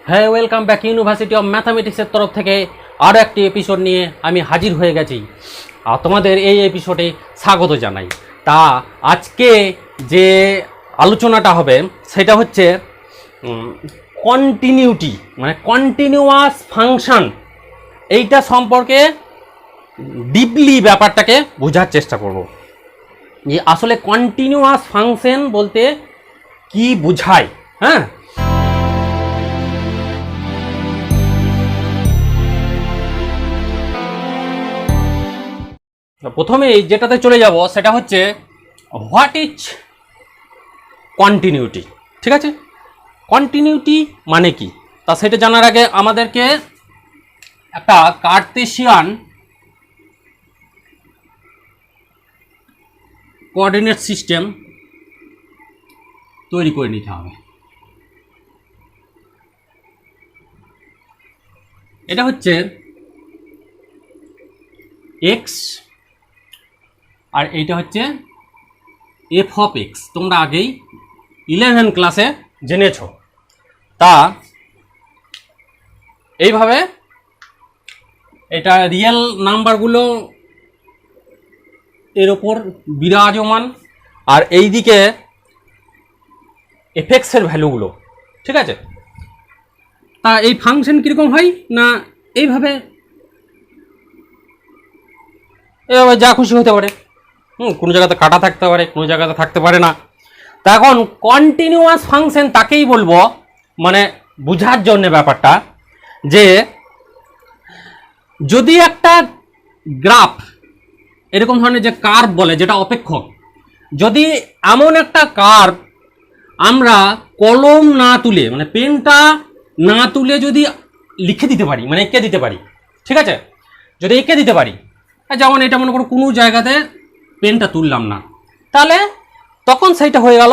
হ্যাঁ, welcome back university of ম্যাথামেটিক্সের তরফ থেকে আরও একটি এপিসোড নিয়ে আমি হাজির হয়ে গেছি। আর তোমাদের এই এপিসোডে স্বাগত জানাই। তা আজকে যে আলোচনাটা হবে সেটা হচ্ছে কন্টিনিউটি, মানে কন্টিনিউয়াস ফাংশন। এইটা সম্পর্কে ডিপলি ব্যাপারটাকে বোঝার চেষ্টা করব যে আসলে কন্টিনিউয়াস ফাংশন বলতে কি বোঝায়। হ্যাঁ, প্রথমেই যেটাতে চলে যাব সেটা হচ্ছে হোয়াট ইজ কন্টিনিউটি। ঠিক আছে, কন্টিনিউটি মানে কি তা সেটা জানার আগে আমাদেরকে একটা কার্তেশিয়ান কোঅর্ডিনেট সিস্টেম তৈরি করে নিতে হবে। এটা হচ্ছে এক্স আর এইটা হচ্ছে এফ অফ এক্স। তোমরা আগেই 11 ক্লাসে জেনেছ। তা এইভাবে এটা রিয়েল নাম্বারগুলো এর ওপর বিরাজমান, আর এই দিকে এফএক্সের ভ্যালুগুলো। ঠিক আছে, তা এই ফাংশন কীরকম হয় না এইভাবে এভাবে যা খুশি হতে পারে। কোনো জায়গাতে কাটা থাকতে পারে, কোনো জায়গাতে থাকতে পারে না। তা এখন কন্টিনিউয়াস ফাংশন তাকেই বলবো, মানে বোঝার জন্য ব্যাপারটা, যে যদি একটা গ্রাফ এরকম ধরনের যে কার্ভ বলে, যেটা অপেক্ষক, যদি এমন একটা কার্ভ আমরা কলম না তুলে, মানে পেনটা না তুলে যদি লিখে দিতে পারি, মানে এঁকে দিতে পারি। ঠিক আছে, যদি এঁকে দিতে পারি, যেমন এটা মনে করো কোনো জায়গাতে পেনটা তুললাম না, তাহলে তখন সেইটা হয়ে গেল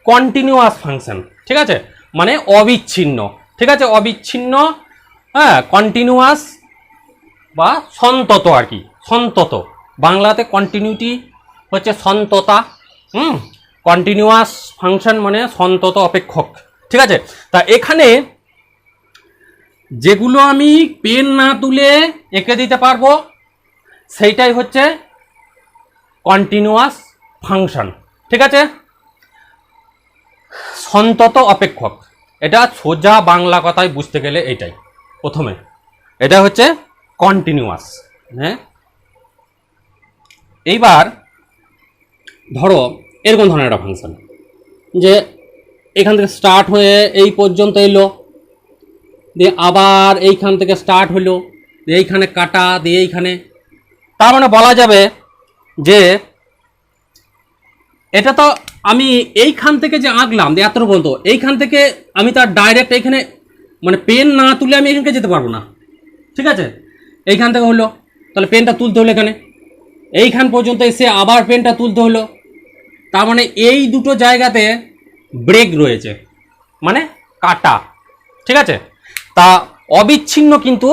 কন্টিনিউয়াস ফাংশন। ঠিক আছে, মানে অবিচ্ছিন্ন। ঠিক আছে, অবিচ্ছিন্ন, হ্যাঁ, কন্টিনিউয়াস বা সন্তত আর কি। সন্তত বাংলাতে কন্টিনিউটি হচ্ছে সন্ততা। কন্টিনিউয়াস ফাংশন মানে সন্তত অপেক্ষক। ঠিক আছে, তা এখানে যেগুলো আমি পেন না তুলে এঁকে দিতে পারবো সেইটাই হচ্ছে কন্টিনিউয়াস ফাংশন। ঠিক আছে, সন্তত অপেক্ষক, এটা সোজা বাংলা কথায় বুঝতে গেলে এইটাই প্রথমে, এটা হচ্ছে কন্টিনিউয়াস। হ্যাঁ, এইবার ধরো এরকম ধরনের একটা ফাংশন, যে এখান থেকে স্টার্ট হয়ে এই পর্যন্ত এলো, দিয়ে আবার এইখান থেকে স্টার্ট হলো, দিয়ে এইখানে কাটা, দিয়ে এইখানে, তার মানে বলা যাবে যে এটা তো আমি এইখান থেকে যে আঁকলাম এত পর্যন্ত, এইখান থেকে আমি তার ডাইরেক্ট এইখানে, মানে পেন না তুলে আমি এখানকে যেতে পারবো না। ঠিক আছে, এইখান থেকে হলো, তাহলে পেনটা তুলতে হলো এখানে, এইখান পর্যন্ত এসে আবার পেনটা তুলতে হলো। তার মানে এই দুটো জায়গাতে ব্রেক রয়েছে, মানে কাটা। ঠিক আছে, তা অবিচ্ছিন্ন কিন্তু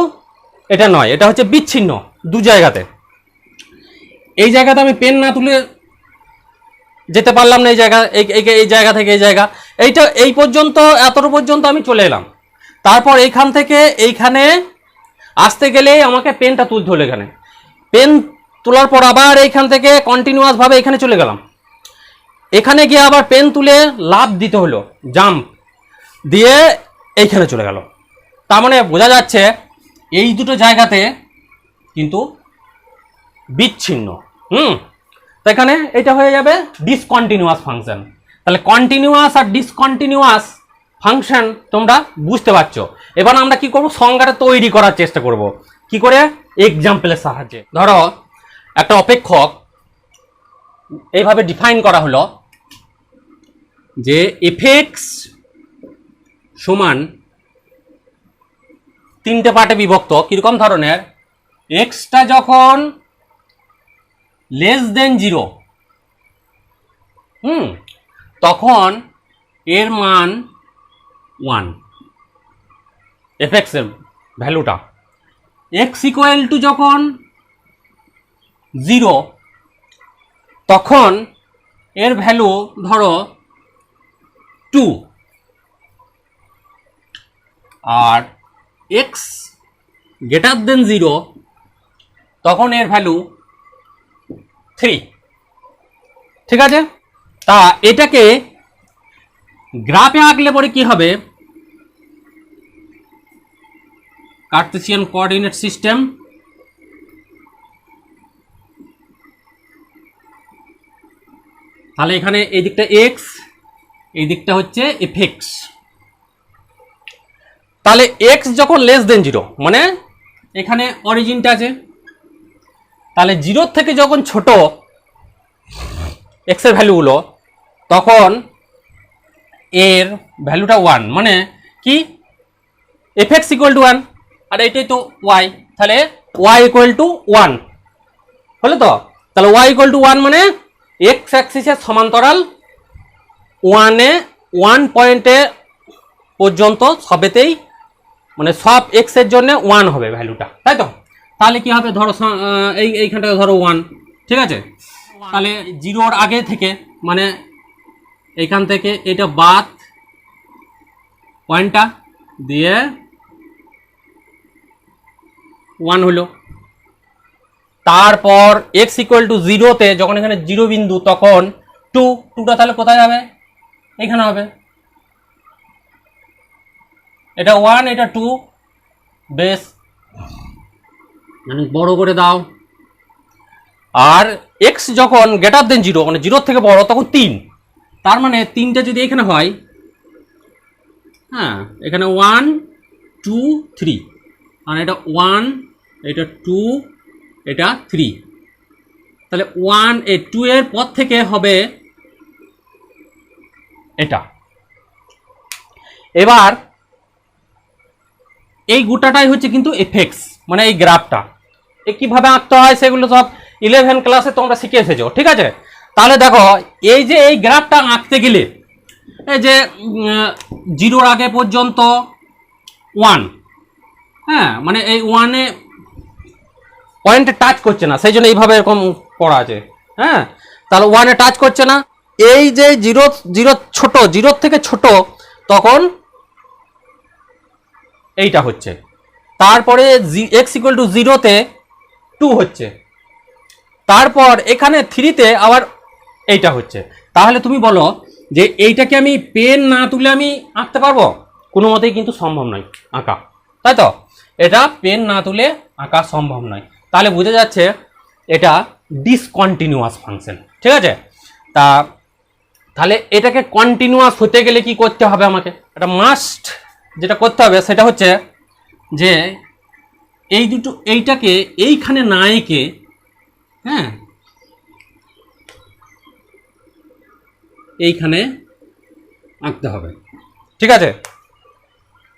এটা নয়, এটা হচ্ছে বিচ্ছিন্ন দু জায়গাতে। এই জায়গাতে আমি পেন না তুলে যেতে পারলাম না, এই জায়গা, এই জায়গা থেকে এই জায়গা, এইটা এই পর্যন্ত, এতটা পর্যন্ত আমি চলে এলাম। তারপর এইখান থেকে এইখানে আসতে গেলে আমাকে পেনটা তুলতে হলো এখানে, পেন তোলার পর আবার এইখান থেকে কন্টিনিউয়াসভাবে এখানে চলে গেলাম, এখানে গিয়ে আবার পেন তুলে লাফ দিতে হলো, জাম্প দিয়ে এইখানে চলে গেল। তার মানে বোঝা যাচ্ছে এই দুটো জায়গাতে কিন্তু বিচ্ছিন্ন। তো এখানে এটা হয়ে যাবে ডিসকন্টিনিউয়াস ফাংশন। তাহলে কন্টিনিউয়াস আর ডিসকন্টিনিউয়াস ফাংশন তোমরা বুঝতে পারছো। এবার আমরা কি করব, সংজ্ঞাটা তৈরি করার চেষ্টা করব। কি করে? এক্সাম্পলের সাহায্যে। ধরো একটা অপেক্ষক এইভাবে ডিফাইন করা হলো যে এফএক্স সমান তিনটে পার্টে বিভক্ত। কিরকম ধরনের? এক্সটা যখন লেস দেন 0, তখন এর মান 1, এফএক্স এর ভ্যালুটা। এক্স ইকুয়াল টু যখন 0, তখন এর ভ্যালু ধরো 2, আর এক্স গ্রেটার দেন 0 তখন এর ভ্যালু 3। ঠিক আছে, তা এটাকে গ্রাফে আঁকলে পরে কি হবে, কার্টেসিয়ান কোঅর্ডিনেট সিস্টেম, তাহলে এখানে এই দিকটা এক্স, এই দিকটা হচ্ছে এফএক্স। তাহলে এক্স যখন লেস দেন 0 মানে এখানে অরিজিনটা আছে, তাহলে 0 থেকে যখন ছোট এক্স এর ভ্যালুগুলো তখন এর ভ্যালুটা 1, মানে কি এফএক্স ইকুয়াল টু 1, আর এইটাই তো ওয়াই, তাহলে ওয়াই ইকুয়াল টু 1 হলো তো। তাহলে ওয়াই ইকুয়াল টু 1 মানে এক্স অ্যাক্সিসের সমান্তরাল 1 পয়েন্টে পর্যন্ত সবেতেই, মানে সব এক্স এর জন্য 1 হবে ভ্যালুটা, তাই তো। তাহলে কি হবে, ধরো এইখানটায় ধরো 1, ঠিক আছে। তাহলে 0-র আগে থেকে মানে এইখান থেকে এটা বাদ পয়েন্টটা দিয়ে 1 হলো। তারপর x ইকুয়াল টু 0-তে যখন এখানে 0 বিন্দু তখন 2টা তাহলে কোথায় যাবে, এখানে হবে। এটা 1 এটা 2, বেশ মানে বড় করে দাও। আর x যখন গ্রেটার দেন 0 মানে 0 থেকে বড় তখন 3, তার মানে 3টা যদি এখানে হয়, হ্যাঁ এখানে 1 2 3, আর এটা 1 এটা 2 এটা 3, তাহলে 2 এর পর থেকে হবে এটা। এবার এই গোটাটাই হচ্ছে কিন্তু এফএক্স, মানে এই গ্রাফটা কিভাবে আঁকতে হয় সেগুলো সব 11 ক্লাসে তোমরা শিখে এসেছো, ঠিক আছে। তাহলে দেখো এই যে এই গ্রাফটা আঁকতে গেলে এই যে 0-র আগে পর্যন্ত 1, হ্যাঁ মানে এই 1-এ পয়েন্টে টাচ করছে না, সেই জন্য এইভাবে এরকম করা আছে, হ্যাঁ। তাহলে 1-এ টাচ করছে না, এই যে 0 ছোট, 0 থেকে ছোট তখন এইটা হচ্ছে। তারপরে x ইকুয়াল টু 0-তে 2 হচ্ছে, তারপর এখানে 3-তে আবার এইটা হচ্ছে। তাহলে তুমি বলো যে এইটাকে আমি পেন না তুলে আমি আঁকতে পারবো? কোনো মতেই কিন্তু সম্ভব নয় আঁকা, তাই তো। এটা পেন না তুলে আঁকা সম্ভব নয়। তাহলে বোঝা যাচ্ছে এটা ডিসকন্টিনিউয়াস ফাংশন, ঠিক আছে। তাহলে এটাকে কন্টিনিউয়াস হতে গেলে কি করতে হবে আমাকে, এটা মাস্ট যেটা করতে হবে সেটা হচ্ছে যে এইটাকে এইখানে না এঁকে, হ্যাঁ এইখানে আঁকতে হবে, ঠিক আছে।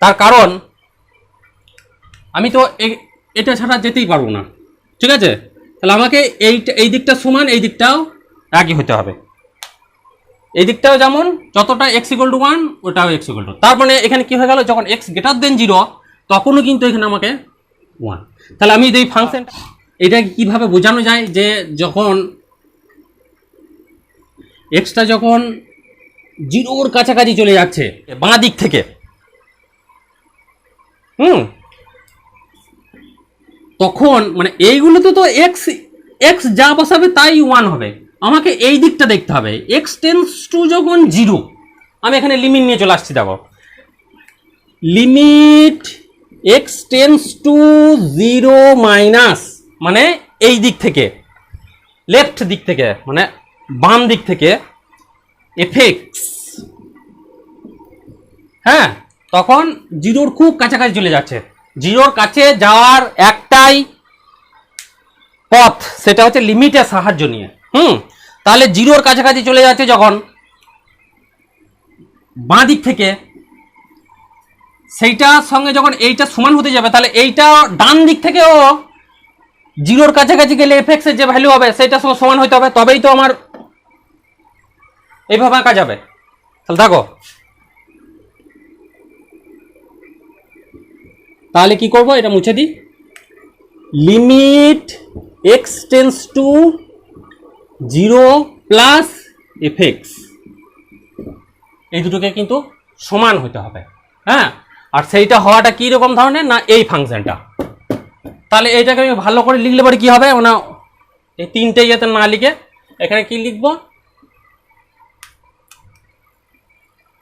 তার কারণ আমি তো এটা ছাড়া যেতেই পারবো না, ঠিক আছে। তাহলে আমাকে এই দিকটা সমান, এই দিকটাও একই হতে হবে, এই দিকটাও যেমন যতটা এক্স ইকুয়াল টু 1 ওটাও এক্স ইকুয়াল টু। তার মানে এখানে কি হয়ে গেল, যখন এক্স গ্রেটার দেন 0 তখনও কিন্তু এখানে আমাকে 1। তাহলে আমি এই ফাংশনটা এটাকে কিভাবে বোঝানো যায়, যে যখন এক্সটা যখন 0-র কাছাকাছি চলে যাচ্ছে বাঁ দিক থেকে, তখন মানে এইগুলোতে তো এক্স যা বসাবে তাই 1 হবে। আমাকে এই দিকটা দেখতে হবে, এক্স টেন্স টু যখন 0, আমি এখানে লিমিট নিয়ে চলে আসছি, দেখো limit x tends to 0 minus, মানে এই দিক থেকে লেফট দিক থেকে মানে বাম দিক থেকে এফএক্স, হ্যাঁ তখন 0-র খুব কাছাকাছি চলে যাচ্ছে। 0-র কাছে যাওয়ার একটাই পথ, সেটা হচ্ছে লিমিটের সাহায্য নিয়ে। তাহলে 0-র কাছাকাছি চলে যাচ্ছে যখন বাঁ দিক থেকে, সেইটার সঙ্গে যখন এইটা সমান হতে যাবে, তাহলে এইটা ডান দিক থেকেও 0-র কাছাকাছি গেলে এফএক্স এর যে ভ্যালু হবে সেইটার সঙ্গে সমান হতে হবে, তবেই তো আমার এইভাবে আঁকা যাবে। তাহলে দেখো, তাহলে কি করব, এটা মুছে দিই, limit x tends to 0 plus FX, এই দুটোকে কিন্তু সমান হতে হবে, হ্যাঁ। আর সেইটা হওয়াটা কি রকম ধরনের, না এই ফাংশনটা। তাহলে এইটাকে আমি ভালো করে লিখলে পরে কি হবে, মানে এই তিনটে ইয়েতে না লিখে এখানে কি লিখবো,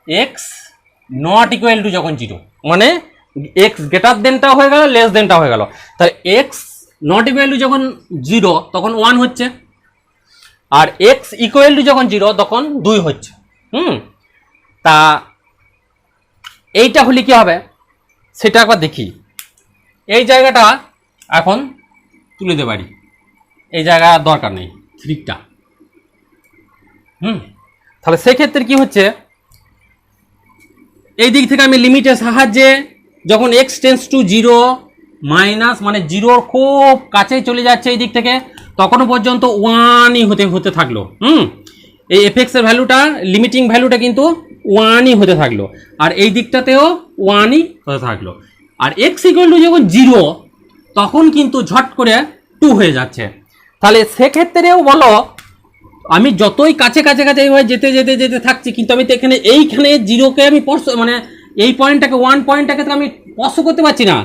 এক্স নট ইকুয়াল টু যখন 0, মানে এক্স গ্রেটার দেনটা হয়ে গেল, লেস দেনটা হয়ে গেল। তাহলে এক্স নট ইকুয়াল টু যখন 0 তখন 1 হচ্ছে, আর এক্স ইকুয়াল টু যখন 0 তখন 2 হচ্ছে। তা এইটা হলে কি হবে সেটা একবার দেখি। এই জায়গাটা এখন তুলে দিতে পারি, এই জায়গা দরকার নেই থ্রিটা। তাহলে সেক্ষেত্রে কি হচ্ছে, এই দিক থেকে আমি লিমিটের সাহায্যে যখন এক্স টেন্স টু 0 মাইনাস মানে 0-র খুব কাছেই চলে যাচ্ছে এই দিক থেকে, তখনও পর্যন্ত 1ই হতে থাকলো। এই এফএক্সের ভ্যালুটা, লিমিটিং ভ্যালুটা কিন্তু 1ই হতে থাকলো, আর এই দিকটাতেও 1ই হতে থাকলো। আর এক্স ইকুয়াল টু যখন 0 তখন কিন্তু ঝট করে 2 হয়ে যাচ্ছে। তাহলে সেক্ষেত্রেও বলো আমি যতই কাছে কাছে কাছে এইভাবে যেতে যেতে যেতে থাকছি, কিন্তু আমি তো এইখানে 0কে আমি মানে এই পয়েন্টটাকে 1 পয়েন্টটাকে তো আমি স্পর্শ করতে পারছি না।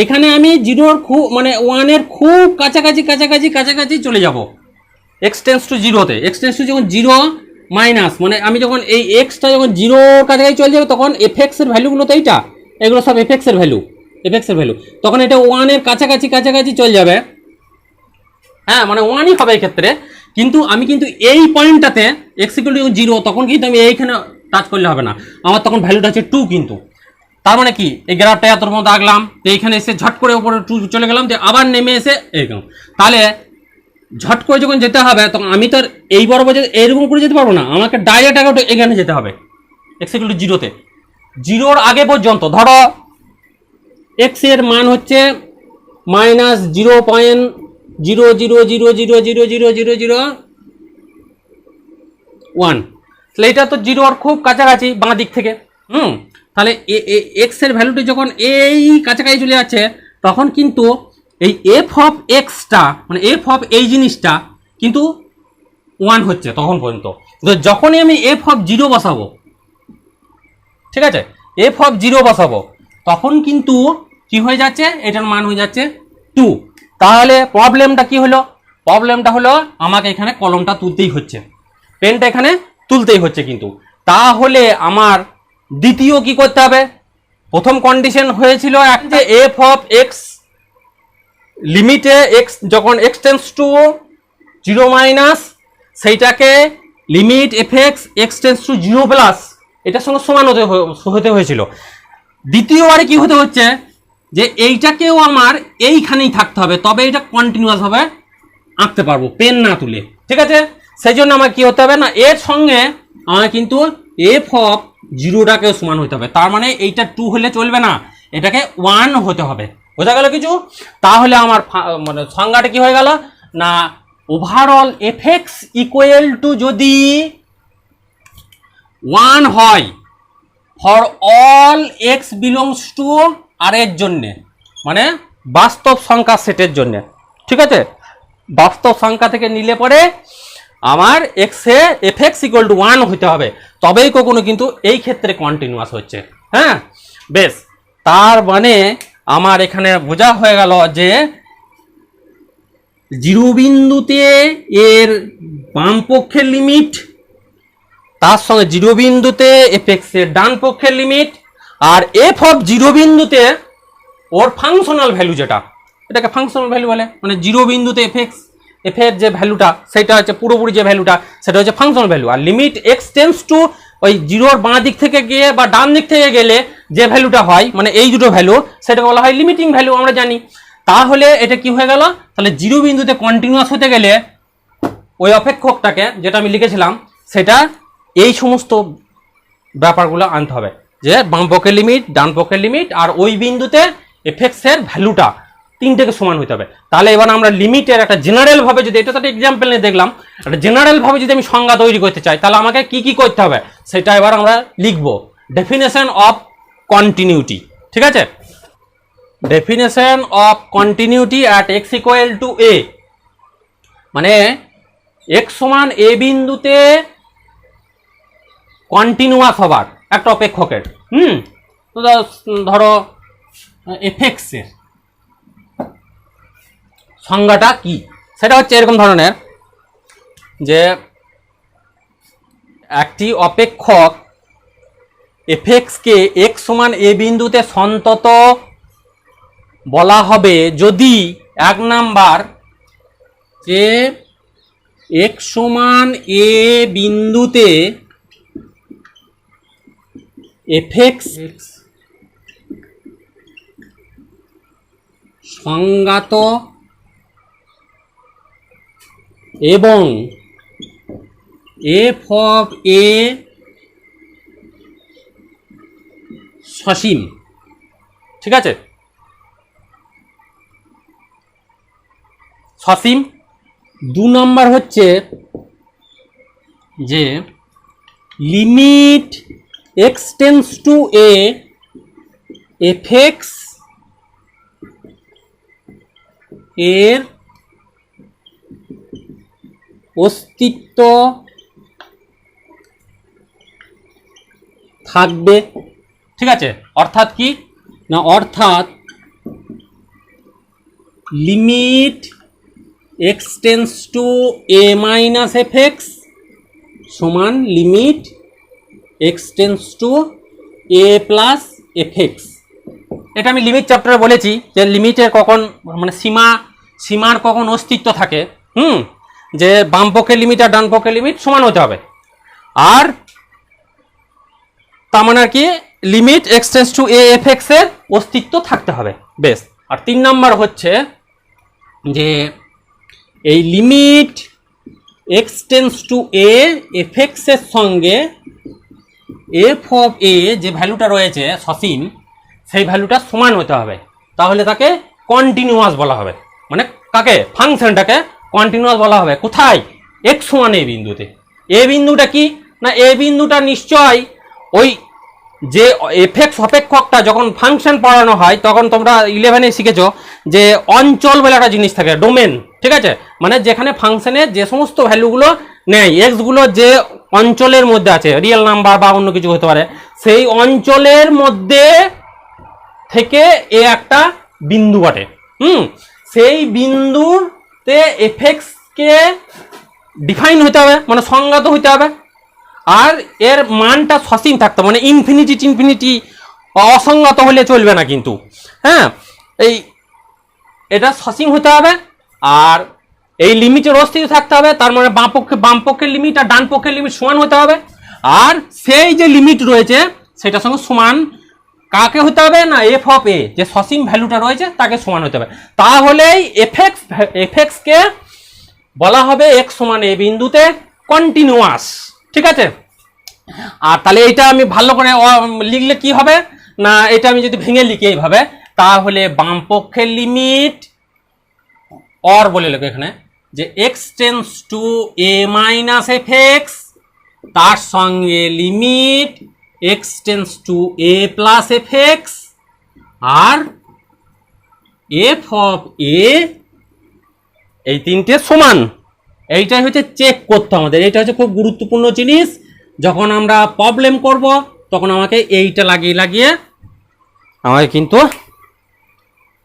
এখানে আমি 0-র খুব মানে 1-এর খুব কাছাকাছি কাছাকাছি কাছাকাছি চলে যাব এক্স টেন্স টু 0-তে। এক্স টেন্স টু যখন 0 মাইনাস মানে আমি যখন এই এক্সটা যখন 0-র কাছাকাছি চলে যাবে, তখন এফএক্সের ভ্যালুগুলো তো এইটা, এগুলো সব এফএক্সের ভ্যালু, তখন এটা 1-এর কাছাকাছি কাছাকাছি চলে যাবে। হ্যাঁ, মানে 1ই হবে এই ক্ষেত্রে। কিন্তু আমি কিন্তু এই পয়েন্টটাতে এক্স ইকুয়াল টু 0 তখন কিন্তু আমি এইখানে টাচ করলে হবে না, আমার তখন ভ্যালুটা হচ্ছে 2 কিন্তু। তার মানে কি, এই গ্রাফটা এতর মধ্যে আঁকলাম, তো এইখানে এসে ঝট করে উপরে 2 চলে গেলাম, যে আবার নেমে এসে এরকম। তাহলে ঝট করে যখন যেতে হবে তখন আমি তো এই বরাবর এইরকম করে যেতে পারবো না, আমাকে ডাইরেক্ট এখানে যেতে হবে এক্স ইকুয়াল টু 0-তে। 0-র আগে পর্যন্ত ধরো এক্স এর মান হচ্ছে মাইনাস 0.000000001, তাহলে এটা তো 0-র খুব কাছাকাছি বাঁ দিক থেকে। তাহলে এক্স এর ভ্যালুটি যখন এই কাছাকাছি চলে যাচ্ছে, তখন কিন্তু এই এফ অফ এক্সটা মানে এফ অফ এই জিনিসটা কিন্তু 1 হচ্ছে তখন পর্যন্ত। যখনই আমি এফ অফ 0 বসাবো, ঠিক আছে, এফ অফ 0 বসাবো, তখন কিন্তু কি হয়ে যাচ্ছে, এটার মান হয়ে যাচ্ছে 2। তাহলে প্রবলেমটা কি হলো, প্রবলেমটা হলো আমাকে এখানে কলমটা তুলতেই হচ্ছে, পেনটা এখানে তুলতেই হচ্ছে। কিন্তু তাহলে আমার দ্বিতীয় কি করতে হবে, প্রথম কন্ডিশন হয়েছিল যে এফ অফ এক্স লিমিটে এক্স যখন এক্স টেন্স টু 0 মাইনাস, সেইটাকে limit F x x tends to 0 plus এটার সঙ্গে সমান হতে হয়েছিল। দ্বিতীয়বারে কি হতে হচ্ছে, যে এইটাকেও আমার এইখানেই থাকতে হবে, তবে এটা কন্টিনিউয়াস ভাবে আঁকতে পারবো পেন না তুলে, ঠিক আছে। সেই জন্য আমার কি হতে হবে না, এর সঙ্গে আমার কিন্তু এফ অফ 0টাকেও সমান হতে হবে। তার মানে এইটা 2 হলে চলবে না, এটাকে 1 হতে হবে। বোঝা গেল কিছু? তাহলে আমার মানে সংজ্ঞাটা কি হয়ে গেল না, overall f x equal to যদি 1 হয় for all x belongs to R এর জন্যে, মানে বাস্তব সংখ্যা সেটের জন্য, ঠিক আছে। বাস্তব সংখ্যা থেকে নিলে পরে আমার এক্সে এফ এক্স ইকুয়াল টু 1 হতে হবে, তবেই কখনো কিন্তু এই ক্ষেত্রে কন্টিনিউয়াস হচ্ছে। হ্যাঁ, বেশ, তার মানে আমার এখানে বোঝা হয়ে গেল যে 0 বিন্দুতে এর বাম পক্ষের লিমিট, তার সঙ্গে 0 বিন্দুতে এফ এক্স এর ডান পক্ষের লিমিট, আর এফ অফ 0 বিন্দুতে ওর ফাংশনাল ভ্যালু, যেটা এটাকে ফাংশনাল ভ্যালু বলে, মানে 0 বিন্দুতে এফ এক্স এফ এর যে ভ্যালুটা সেটা হচ্ছে পুরোপুরি যে ভ্যালুটা সেটা হচ্ছে ফাংশনাল ভ্যালু। আর লিমিট এক্স টেন্স টু ওই 0-র বাঁ দিক থেকে গিয়ে বা ডান দিক থেকে গেলে যে ভ্যালুটা হয়, মানে এই দুটো ভ্যালু, সেটাকে বলা হয় লিমিটিং ভ্যালু, আমরা জানি। তাহলে এটা কি হয়ে গেল, তাহলে 0 বিন্দুতে কন্টিনিউয়াস হতে গেলে ওই অপেক্ষকটাকে যেটা আমি লিখেছিলাম সেটা এই সমস্ত ব্যাপারগুলো আনতে হবে, যে বাম পক্ষের লিমিট, ডান পক্ষের লিমিট, আর ওই বিন্দুতে এফএক্স এর ভ্যালুটা তিনটেকে সমান হতে হবে। তাহলে এবার আমরা লিমিটের একটা জেনারেল ভাবে, যদি এটা তো একটা এক্সাম্পল নিয়ে দেখলাম, একটা জেনারেল ভাবে যদি আমি সংজ্ঞা তৈরি করতে চাই, তাহলে আমাকে কি কি করতে হবে সেটা এবার আমরা লিখব। ডেফিনেশন অফ কন্টিনিউটি, ঠিক আছে। Definition of continuity at x equal to a, মানে এক্স সমান এ বিন্দুতে কন্টিনিউয়াস হবার একটা অপেক্ষকের। তো ধরো এফএক্সের সংজ্ঞাটা কি, সেটা হচ্ছে এরকম ধরনের যে একটি অপেক্ষক এফএক্সকে এক্স সমান এ বিন্দুতে সন্তত বলা হবে যদি 1 নাম্বার যে এক্স সমান এ বিন্দুতে এফএক্স সংজ্ঞাত এবং এফ অফ এ সসীম। ঠিক আছে, সসীম। 2 নম্বর হচ্ছে যে limit x tends to a f x এর অস্তিত্ব থাকবে। ঠিক আছে, অর্থাৎ কি না, অর্থাৎ limit x tends to a minus f x সমান limit x tends to a plus f x. এটা আমি লিমিট চ্যাপ্টারে বলেছি যে লিমিটের কখন মানে সীমার কখন অস্তিত্ব থাকে, যে বাম পক্ষের লিমিট আর ডান পক্ষের লিমিট সমান হতে হবে, আর তার মানে আর কি limit x tends to a f x এর অস্তিত্ব থাকতে হবে। বেশ। আর 3 নাম্বার হচ্ছে যে এই limit x tends to a f x এর সঙ্গে এফ অফ এ যে ভ্যালুটা রয়েছে সসীম, সেই ভ্যালুটা সমান হতে হবে, তাহলে তাকে কন্টিনিউয়াস বলা হবে। মানে কাকে, ফাংশনটাকে কন্টিনিউয়াস বলা হবে। কোথায়, এক্স সমান এ বিন্দুতে। এ বিন্দুটা কি না, এ বিন্দুটা নিশ্চয় ওই যে এফএক্স অপেক্ষকটা যখন ফাংশন পড়ানো হয় তখন তোমরা 11-এ শিখেছো যে অঞ্চল বলে একটা জিনিস থাকে, ডোমেন। ঠিক আছে, মানে যেখানে ফাংশনে যে সমস্ত ভ্যালুগুলো নেয়, এক্সগুলো যে অঞ্চলের মধ্যে আছে, রিয়েল নাম্বার বা অন্য কিছু হতে পারে, সেই অঞ্চলের মধ্যে থেকে এ একটা বিন্দু বটে। সেই বিন্দুতে এফএক্সকে ডিফাইন হতে হবে, মানে সংজ্ঞাত হতে হবে, আর এর মানটা সসীম থাকতে, মানে ইনফিনিটি অসংগত হলে চলবে না কিন্তু। হ্যাঁ, এই এটা সসীম হতে হবে, আর এই লিমিটের অস্তিত্ব থাকতে হবে, তার মানে বাম পক্ষের লিমিট আর ডান পক্ষের লিমিট সমান হতে হবে, আর সেই যে লিমিট রয়েছে সেটার সঙ্গে সমান কাকে হতে হবে না, এফ অফ এ যে সসীম ভ্যালুটা রয়েছে তাকে সমান হতে হবে, তাহলেই এফএক্সকে বলা হবে এক্স সমান এ বিন্দুতে কন্টিনিউয়াস। ঠিক আছে, আর তাহলে এটা আমি ভালো করে লিখলে কি হবে না, এটা আমি যদি ভেঙে লিখি এইভাবে, তাহলে বাম পক্ষের লিমিট অর বলে লেখো এখানে যে x tends to a minus f x, তার সঙ্গে limit x tends to a plus f x, আর এফ অফ এ, এই তিনটে সমান। এইটাই হচ্ছে চেক করতে আমাদের, এইটা হচ্ছে খুব গুরুত্বপূর্ণ জিনিস। যখন আমরা প্রবলেম করব তখন আমাকে এইটা লাগিয়ে আমাকে কিন্তু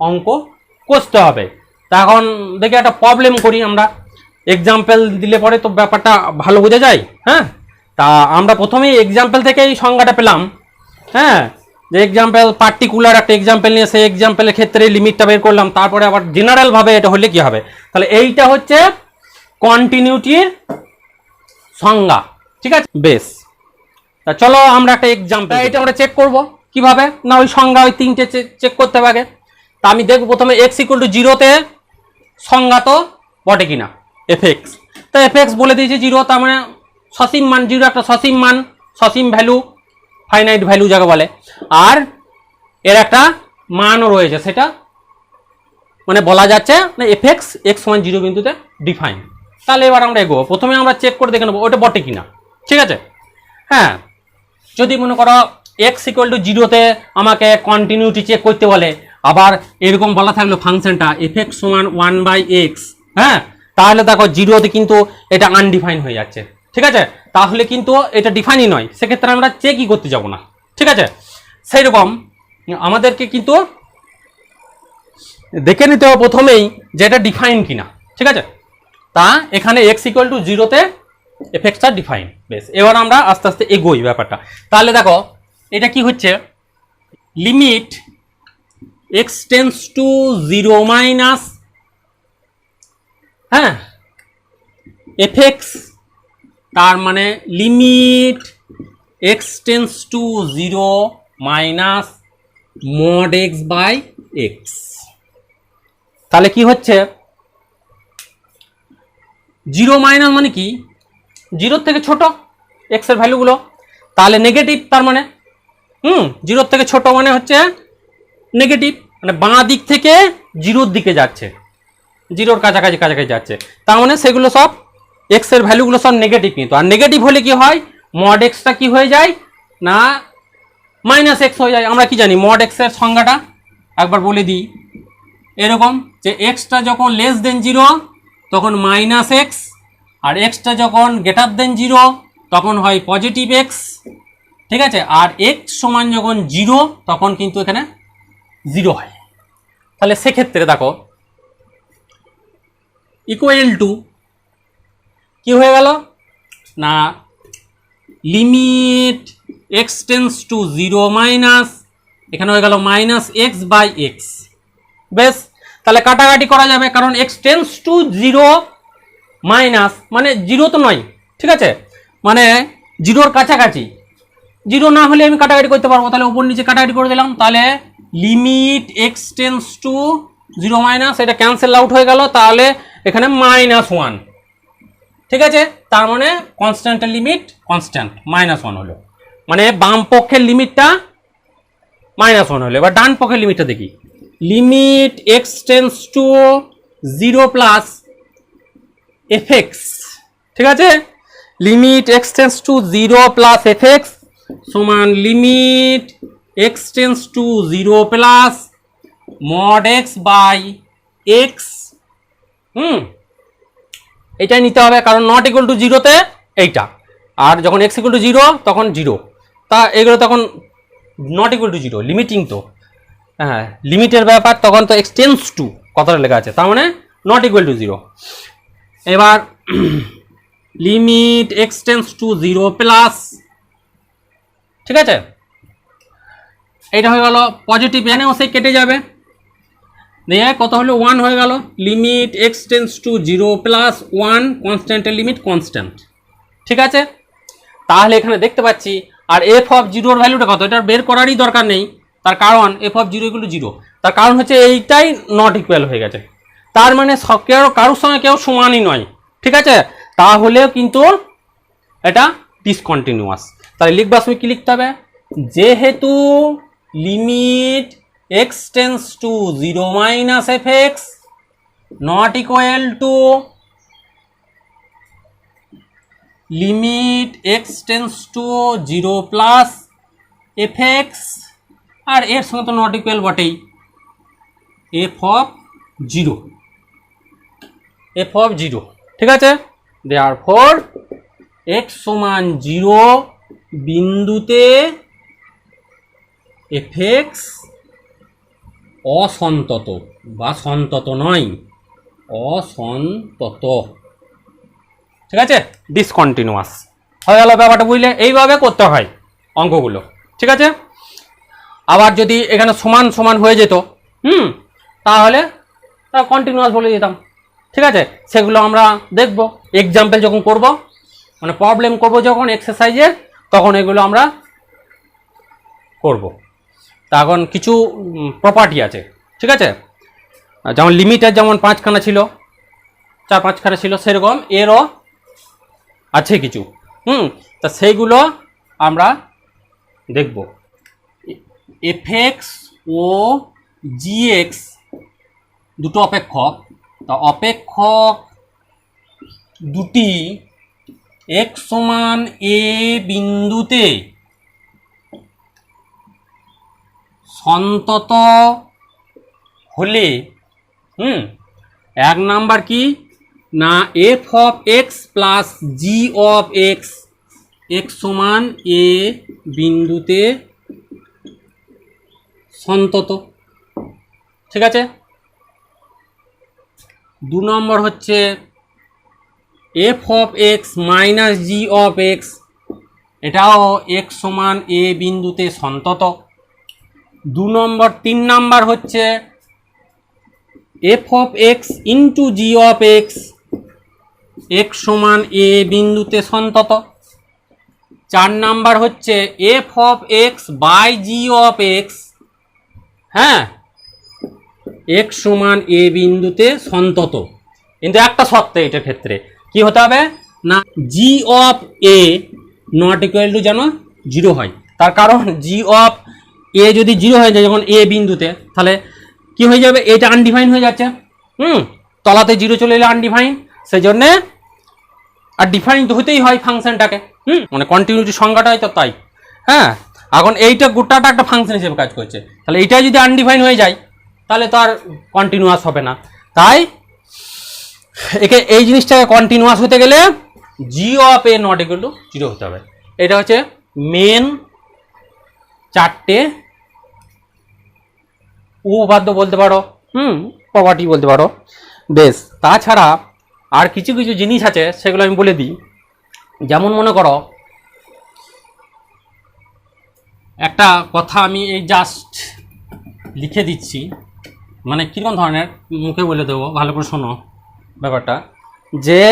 অঙ্ক কষতে হবে। তা এখন দেখি একটা প্রবলেম করি আমরা, এক্সাম্পল দিলে পরে তো ব্যাপারটা ভালো বোঝা যায়। হ্যাঁ, তা আমরা প্রথমেই এক্সাম্পল থেকে এই সংজ্ঞাটা পেলাম। হ্যাঁ, যে এক্সাম্পল পার্টিকুলার একটা এক্সাম্পল নিয়ে সেই এক্সাম্পলের ক্ষেত্রে লিমিটটা বের করলাম, তারপরে আবার জেনারেলভাবে এটা হলে কি হবে। তাহলে এইটা হচ্ছে কন্টিনিউটির সংজ্ঞা। ঠিক আছে, বেশ। তা চলো আমরা একটা এক্সাম্পল, এটা আমরা চেক করব কিভাবে না, ওই সংজ্ঞা ওই তিনটে চেক করতে হবে আগে। তা আমি দেখব প্রথমে এক্স ইকুয়াল টু 0-তে সংজ্ঞাত বটে কিনা এফএক্স। তো এফএক্স বলে দিয়েছে 0, তার মানে সসীম মান, 0 একটা সসীম মান, সসীম ভ্যালু, ফাইনাইট ভ্যালু যাকে বলে, আর এর একটা মানও রয়েছে, সেটা মানে বলা যাচ্ছে না এফএক্স এক্স সমান 0 বিন্দুতে ডিফাইন। তাহলে এবার আমরা এগোবো, প্রথমে আমরা চেক করে দেখে নেবো ওটা বটে কিনা। ঠিক আছে, হ্যাঁ, যদি মনে করো এক্স ইকুয়াল টু 0-তে আমাকে কন্টিনিউটি চেক করতে বলে, আবার এরকম বলা থাকলো ফাংশনটা এফএক্স সমান 1/x, হ্যাঁ, তাহলে দেখো 0-তে কিন্তু এটা আনডিফাইন হয়ে যাচ্ছে। ঠিক আছে, তাহলে কিন্তু এটা ডিফাইনই নয়, সেক্ষেত্রে আমরা চেকই করতে যাব না। ঠিক আছে, সেই রকম আমাদেরকে কিন্তু দেখে নিতে হবে প্রথমেই যে এটা ডিফাইন কিনা, ঠিক আছে। তা এখানে x ইকুয়াল টু 0-তে এফএক্সটা ডিফাইন। বেশ, এবার আমরা আস্তে আস্তে এগোই ব্যাপারটা। তাহলে দেখো এটা কি হচ্ছে, limit x tends to 0 minus হ্যাঁ এফএক্স, তার মানে limit x tends to 0 minus mod x by x. তাহলে কি হচ্ছে, 0 মাইনাস মানে কি, 0 থেকে ছোট এক্স এর ভ্যালুগুলো, তাহলে নেগেটিভ, তার মানে 0 থেকে ছোট মানে হচ্ছে নেগেটিভ, মানে বাঁ দিক থেকে 0-র দিকে যাচ্ছে, 0-র কাছাকাছি কাছাকাছি যাচ্ছে, তার মানে সেগুলো সব এক্স এর ভ্যালুগুলো সব নেগেটিভ। কিন্তু আর নেগেটিভ হলে কি হয়, মড এক্সটা কি হয়ে যায় না মাইনাস এক্স হয়ে যায়। আমরা কি জানি মড এক্স এর সংজ্ঞাটা একবার বলে দিই, এরকম যে এক্সটা যখন লেস দেন 0 তখন মাইনাস এক্স, আর এক্সটা যখন গ্রেটার দেন 0 তখন হয় পজিটিভ এক্স, ঠিক আছে। আর এক্স সমান যখন 0 তখন কিন্তু এখানে 0 হয়। তাহলে সেক্ষেত্রে দেখো ইকুয়াল টু কি হয়ে গেল না limit x tends to 0 minus, এখানে হয়ে গেল মাইনাস এক্স বাই এক্স। বেশ, তাহলে কাটাকাটি করা যাবে, কারণ এক্স টেন্স টু 0 মাইনাস মানে 0 তো নয়, ঠিক আছে, মানে 0-র কাছাকাছি, 0 না হলে আমি কাটাকাটি করতে পারবো। তাহলে উপর নিচে কাটাকাটি করে দিলাম, তাহলে limit x tends to 0 minus, এটা ক্যান্সেল আউট হয়ে গেল, তাহলে এখানে -1, ঠিক আছে। তার মানে কনস্ট্যান্টের লিমিট কনস্ট্যান্ট -1 হলো, মানে বাম পক্ষের লিমিটটা -1 হলো। এবার ডান পক্ষের লিমিটটা দেখি, limit x tends to 0 plus f x, ঠিক আছে, limit x tends to 0 plus f x সমান limit x tends to 0 plus mod x by x. এটাই নিতে হবে, কারণ নট ইকুয়াল টু 0-তে এইটা, আর যখন এক্স ইকুয়াল টু 0 তখন 0, তা এগুলো তখন নট ইকুয়াল টু 0, লিমিটিং তো, হ্যাঁ লিমিটের ব্যাপার, তখন তো এক্স টেন্স টু কথাটা লেখা আছে, তার মানে নট ইকুয়াল টু 0। এবার limit x tends to 0 plus, ঠিক আছে, এইটা হয়ে গেল পজিটিভ, এনেও সেই কেটে যাবে, দিয়ে কত হলো 1 হয়ে গেল, limit x tends to 0 plus 1, কনস্ট্যান্টের লিমিট কনস্ট্যান্ট, ঠিক আছে। তাহলে এখানে দেখতে পাচ্ছি, আর এফ অফ 0-র ভ্যালুটা কত, এটা বের করারই দরকার নেই, তার কারণ এফ অফ 0 ইকুয়াল টু 0, তার কারণ হচ্ছে এইটাই নট ইকুয়াল হয়ে গেছে, তার মানে কেউ কারোর সঙ্গে কেউ সমানই নয়, ঠিক আছে, তাহলেও কিন্তু এটা ডিসকন্টিনিউয়াস। তাহলে লিখবার সময় কি লিখতে হবে, যেহেতু limit x tends to 0 minus f x not equal to limit x tends to 0 plus f x, আর এর সঙ্গে তো নট ইকুয়াল বটেই এফ অফ 0, এফ অফ 0, ঠিক আছে। দেয়ারফর এক্স সমান 0 বিন্দুতে এফ এক্স অসন্তত বা সন্তত নয়, অসন্তত, ঠিক আছে, ডিসকন্টিনিউয়াস হয়ে গেল ব্যাপারটা, বুঝলে? এইভাবে করতে হয় অঙ্কগুলো, ঠিক আছে। আবার যদি এখানে সমান সমান হয়ে যেত তাহলে কন্টিনিউয়াস বলে দিতাম, ঠিক আছে। সেগুলো আমরা দেখব এক্সাম্পল যখন করব, মানে প্রবলেম করব যখন এক্সারসাইজের, তখন এগুলো আমরা করব। তখন কিছু প্রপার্টি আছে, ঠিক আছে, যেমন লিমিটের যেমন 5খানা ছিল, 4-5খানা ছিল, সেরকম এরও আছে কিছু, তা সেইগুলো আমরা দেখব। এফএক্স ও জিএক্স দুটো অপেক্ষক, তা অপেক্ষক দুটি এক্স সমান এ বিন্দুতে সন্তত হলে এক নাম্বার কি না f of x plus g of x, x সমান এ বিন্দুতে সন্তত। ঠিক আছে, 2 নম্বর হচ্ছে f of x minus g of x, এটাও এক্স সমান এ বিন্দুতে সন্তত। 3 নম্বর হচ্ছে f of x into g of x, x সমান এ বিন্দুতে সন্তত। 4 নম্বর হচ্ছে f of x by g of x, হ্যাঁ, এক্স সমান এ বিন্দুতে সন্তত। কিন্তু একটা শর্ত এটার ক্ষেত্রে কি হতে হবে না, g of a not equal to যেন 0 হয়। তার কারণ জি অফ এ যদি 0 হয়ে যায় যখন এ বিন্দুতে, তাহলে কি হয়ে যাবে, এটা আনডিফাইন হয়ে যাচ্ছে। তলাতে 0 চলে এলে আনডিফাইন, সেই জন্যে আর ডিফাইন তো হতেই হয় ফাংশনটাকে। মানে কন্টিনিউটি সংজ্ঞাটাই তো তাই। হ্যাঁ, এখন এইটা গোটাটা একটা ফাংশন হিসেবে কাজ করছে, তাহলে এইটাই যদি আনডিফাইন হয়ে যায় তাহলে তো আর কন্টিনিউয়াস হবে না। তাই একে এই জিনিসটাকে কন্টিনিউয়াস হতে গেলে g of a not equal to 0 হতে হবে। এটা হচ্ছে মেন 4টে উপপাদ্য বলতে পারো, প্রপার্টি বলতে পারো। বেশ, তাছাড়া আর কিছু কিছু জিনিস আছে, সেগুলো আমি বলে দিই। যেমন মনে করো একটা কথা আমি এই জাস্ট লিখে দিচ্ছি, মানে কীরকম ধরনের মুখে বলে দেবো, ভালো করে শোনো ব্যাপারটা। যে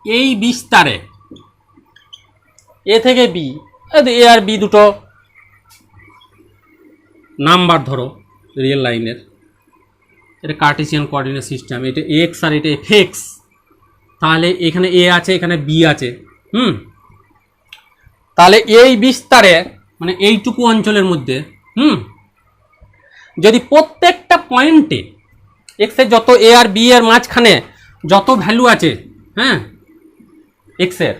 এই বিস্তারে এ থেকে বি, এ আর বি দুটো নাম্বার ধরো রিয়েল লাইনের, এটা কার্টেসিয়ান কোঅর্ডিনেট সিস্টেম, এটা এক্স আর এটা এফ এক্স। তাহলে এখানে এ আছে, এখানে বি আছে। তাহলে এই বিস্তারে মানে এইটুকু অঞ্চলের মধ্যে যদি প্রত্যেকটা পয়েন্টে এক্সের যত এ আর বি এর মাঝখানে যত ভ্যালু আছে, হ্যাঁ, এক্সের,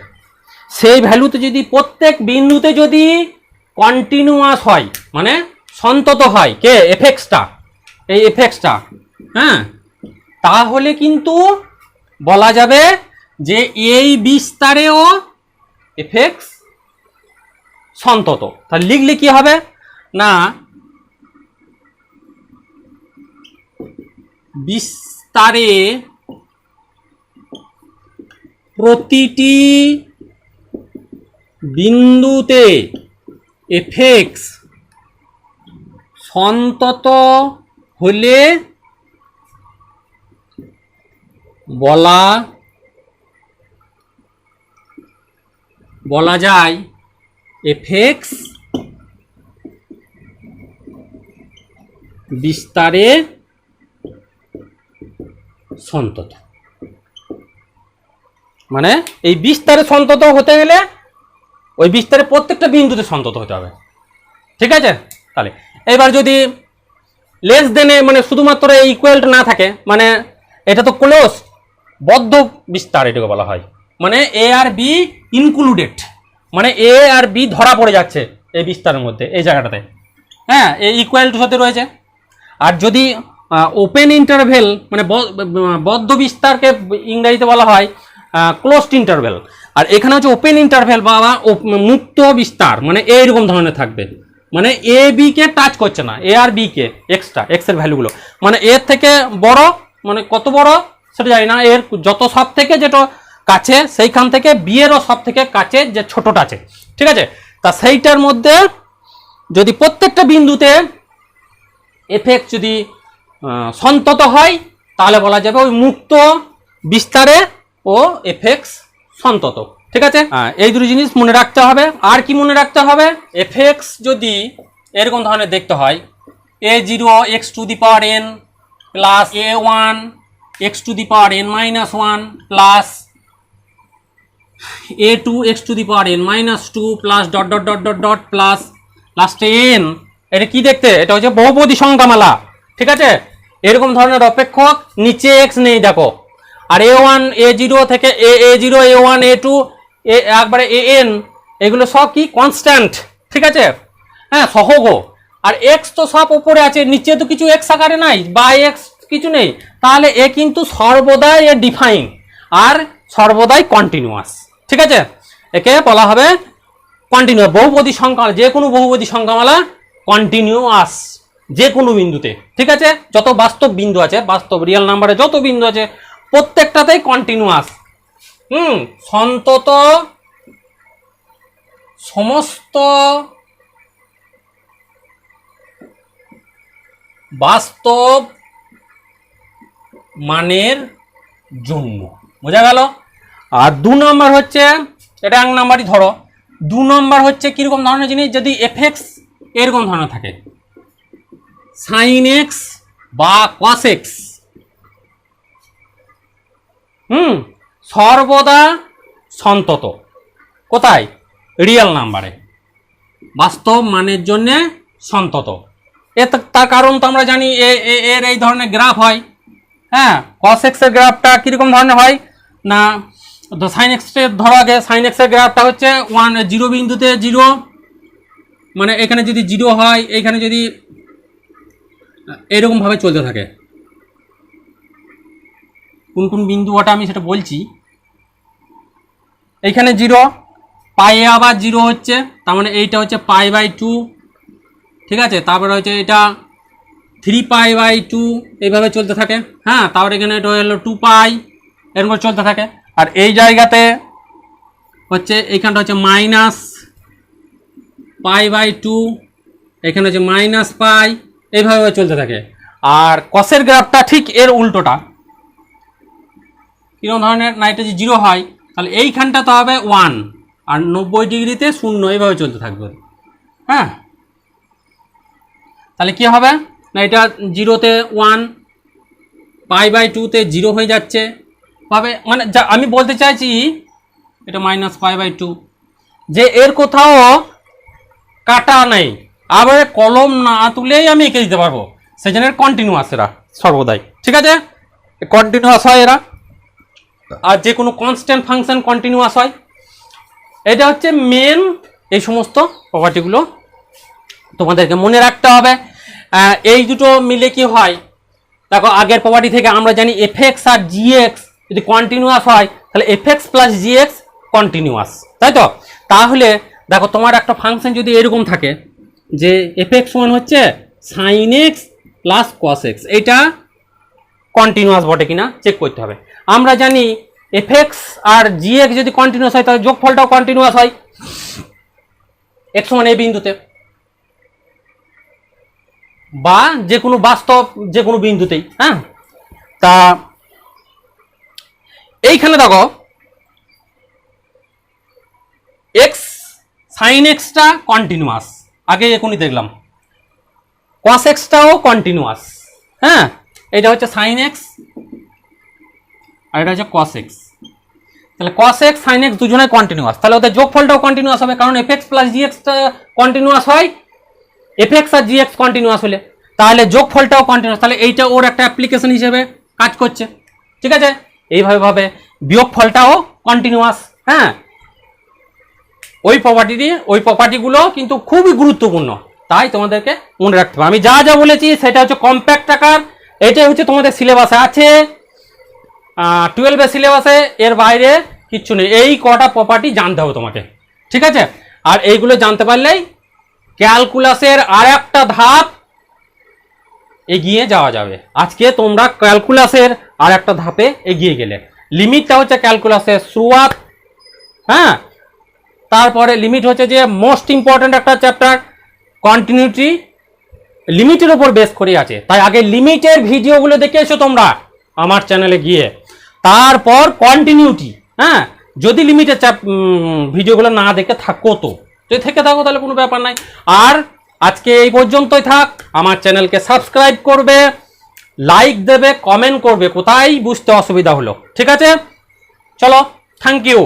সেই ভ্যালুতে যদি প্রত্যেক বিন্দুতে যদি কন্টিনিউয়াস হয়, মানে সন্তত হয় কে, এফ এক্সটা, এই এফ এক্সটা, হ্যাঁ, তাহলে কিন্তু বলা যাবে যে এই বিস্তারেও এফ এক্স সন্তত। তাহলে লিখলে কি হবে না, বিস্তারে প্রতিটি বিন্দুতে এফ এক্স সন্তত হলে বলা যায় এফ এক্স বিস্তারে সন্তত। মানে এই বিস্তারে সন্তত হতে গেলে ওই বিস্তারে প্রত্যেকটা বিন্দুতে সন্তত হতে হবে। ঠিক আছে, তাহলে এবার যদি লেস দেনে মানে শুধুমাত্র এই ইকুয়ালটা না থাকে, মানে এটা তো ক্লোজ বদ্ধ বিস্তার এটাকে বলা হয়, মানে এ আর বি ইনক্লুডেড, মানে এ আর বি ধরা পড়ে যাচ্ছে এই বিস্তারের মধ্যে, এই জায়গাটাতে, হ্যাঁ, এই ইকুয়াল টু সাথে রয়েছে। আর যদি ওপেন ইন্টারভেল মানে বদ্ধ বিস্তারকে ইংরেজিতে বলা হয় ক্লোজড ইন্টারভেল, আর এখানে হচ্ছে ওপেন ইন্টারভেল বা মুক্ত বিস্তার, মানে এইরকম ধরনের থাকবে, মানে এ বি কে টাচ করছে না, এ আর বি কে এক্সট্রা এক্সের ভ্যালুগুলো, মানে এর থেকে বড়, মানে কত বড় সেটা জানি না, এর যত সব থেকে যেটা কাছে সেইখান থেকে বি এরও সব থেকে কাছে যে ছোটটা আছে, ঠিক আছে, তা সেইটার মধ্যে যদি প্রত্যেকটা বিন্দুতে এফ এক্স যদি সন্তত হয় তাহলে বলা যাবে ওই মুক্ত বিস্তারে ও এফ এক্স সন্তত। ঠিক আছে, এই দুটো জিনিস মনে রাখতে হবে। আর কি মনে রাখতে হবে, এফ এক্স যদি এরকম ধরনের দেখতে হয়, a zero x to the power n plus a one x to the power n minus one plus a two x to the power n minus two plus dot dot dot dot dot plus লাস্টে n, এটা কি দেখতে, এটা হচ্ছে বহুপদী সংখ্যামালা। ঠিক আছে, এরকম ধরনের অপেক্ষক নিচে এক্স নেই দেখো, আর এ ওয়ান এ জিরো থেকে এ জিরো এ ওয়ান এ টু একবারে এ এন, এগুলো সব কি কনস্ট্যান্ট। ঠিক আছে, হ্যাঁ, সহগ। আর এক্স তো সব উপরে আছে, নিচে তো কিছু এক্স আকারে নাই বা এক্স কিছু নেই, তাহলে এ কিন্তু সর্বদাই এ ডিফাইন আর সর্বদাই কন্টিনিউয়াস। ঠিক আছে, একে বলা হবে কন্টিনিউ, বহুপদী সংখ্যা, যে কোনো বহুপদী সংখ্যামালা কন্টিনিউয়াস যে কোনো বিন্দুতে, ঠিক আছে? যত বাস্তব বিন্দু আছে, বাস্তব রিয়েল নাম্বারে যত বিন্দু আছে প্রত্যেকটাতেই কন্টিনিউয়াস। সন্তত সমস্ত বাস্তব মানের জন্য, বোঝা গেল? আর 2 নম্বর হচ্ছে, এটা 1 নম্বরই ধরো, 2 নম্বর হচ্ছে কিরকম ধরনের জিনিস, যদি এফএক্স এরকম ধরনের থাকে, সাইন এক্স বা কস এক্স সর্বদা সন্তত, কোথায়? রিয়েল নাম্বারে, বাস্তব মানের জন্য সন্তত। তার কারণ তো আমরা জানি, এর এই ধরনের গ্রাফ হয়। হ্যাঁ, কস এক্সের গ্রাফটা কিরকম ধরনের হয় না, সাইন এক্সের ধরো আগে, সাইন এক্সের গ্রাফটা হচ্ছে 0 বিন্দুতে 0, মানে এখানে যদি 0 হয়, এখানে যদি এরকমভাবে চলতে থাকে, কোন কোন বিন্দু ওটা আমি সেটা বলছি। এইখানে 0, পায়ে আবার 0 হচ্ছে, তার মানে এইটা হচ্ছে π/2, ঠিক আছে? তারপরে হচ্ছে এটা 3π/2, এইভাবে চলতে থাকে। হ্যাঁ, তারপরে এখানে এটা হলো 2π, এরকম করে চলতে থাকে। আর এই জায়গাতে হচ্ছে, এইখানটা হচ্ছে -π/2, এখানে হচ্ছে -π, এইভাবে চলতে থাকে। আর কসের গ্রাফটা ঠিক এর উল্টোটা, কিরকম ধরনের, না এটা যে 0 হয় তাহলে এইখানটা তো হবে 1, আর 90 ডিগ্রিতে 0, এইভাবে চলতে থাকবে। হ্যাঁ, তাহলে কি হবে না, এটা 0-তে 1, π/2-তে 0 হয়ে যাচ্ছে পাবে, মানে যা আমি বলতে চাইছি, এটা -π/2, যে এর কোথাও কাটা নেই, আবার কলম না তুলেই আমি এঁকে দিতে পারবো, সেই জন্য কন্টিনিউয়াস এরা সর্বদাই, ঠিক আছে? কন্টিনিউয়াস হয় এরা, আর যে কোনো কনস্ট্যান্ট ফাংশন কন্টিনিউয়াস হয়। এটা হচ্ছে মেন, এই সমস্ত প্রপার্টিগুলো তোমাদেরকে মনে রাখতে হবে। এই দুটো মিলে কি হয় দেখো, আগের প্রপার্টি থেকে আমরা জানি এফএক্স আর জিএক্স যদি কন্টিনিউয়াস হয় তাহলে এফএক্স প্লাস জিএক্স কন্টিনিউয়াস, তাই তো? তাহলে দেখো, তোমার একটা ফাংশন যদি এরকম থাকে যে এফএক্স সমান হচ্ছে sine x plus cos x, এটা কন্টিনিউয়াস বটে কিনা চেক করতে হবে। আমরা জানি এফএক্স আর জিএক্স যদি কন্টিনিউয়াস হয় তাহলে যোগফলটাও কন্টিনিউয়াস হয়, এক্স সমান এই বিন্দুতে বা যে কোনো বাস্তব যে কোনো বিন্দুতেই। হ্যাঁ, তা এইখানে দেখো, এক্স সাইন এক্সটা কন্টিনিউয়াস, আগে এখনই দেখলাম, কস এক্সটাও কন্টিনিউয়াস। হ্যাঁ, এটা হচ্ছে সাইন এক্স আর এটা হচ্ছে কস এক্স, তাহলে কস এক্স সাইন এক্স দুজনে কন্টিনিউয়াস, তাহলে ওদের যোগফলটাও কন্টিনিউয়াস হবে, কারণ এফএক্স প্লাস জিএক্সটা কন্টিনিউয়াস হয়, এফএক্স আর জিএক্স কন্টিনিউয়াস হলে তাহলে যোগফলটাও কন্টিনিউয়াস, তাহলে এইটা ওর একটা অ্যাপ্লিকেশন হিসেবে কাজ করছে, ঠিক আছে? এইভাবে ভাবে বিয়োগফলটাও কন্টিনিউয়াস। হ্যাঁ, ওই প্রপার্টিগুলো কিন্তু খুবই গুরুত্বপূর্ণ, তাই তোমাদেরকে মনে রাখতে হবে। আমি যা যা বলেছি সেটা হচ্ছে কম্প্যাক্ট আকার, এটাই হচ্ছে তোমাদের সিলেবাসে আছে, 12 সিলেবাসে, এর বাইরে কিচ্ছু নেই। এই কটা প্রপার্টি জানতে হবে তোমাকে, ঠিক আছে? আর এইগুলো জানতে পারলেই ক্যালকুলাসের আর একটা ধাপ এগিয়ে যাওয়া যাবে। আজকে তোমরা ক্যালকুলাসের আর একটা ধাপে এগিয়ে গেলে, লিমিটটা হচ্ছে ক্যালকুলাসের শুরুয়াত। হ্যাঁ, তারপরে লিমিট হচ্ছে যে মোস্ট ইম্পর্ট্যান্ট একটা চ্যাপ্টার, কন্টিনিউটি লিমিটের ওপর বেস করে আছে, তাই আগে লিমিটের ভিডিওগুলো দেখে এসো তোমরা আমার চ্যানেলে গিয়ে, তারপর কন্টিনিউটি। হ্যাঁ, যদি লিমিটের ভিডিওগুলো না দেখে থাকো তো যদি থেকে থাকো তাহলে কোনো ব্যাপার নাই। আর আজকে এই পর্যন্তই থাক, আমার চ্যানেলকে সাবস্ক্রাইব করবে, লাইক দেবে, কমেন্ট করবে কোথায় বুঝতে অসুবিধা হলো, ঠিক আছে? চলো, থ্যাংক ইউ।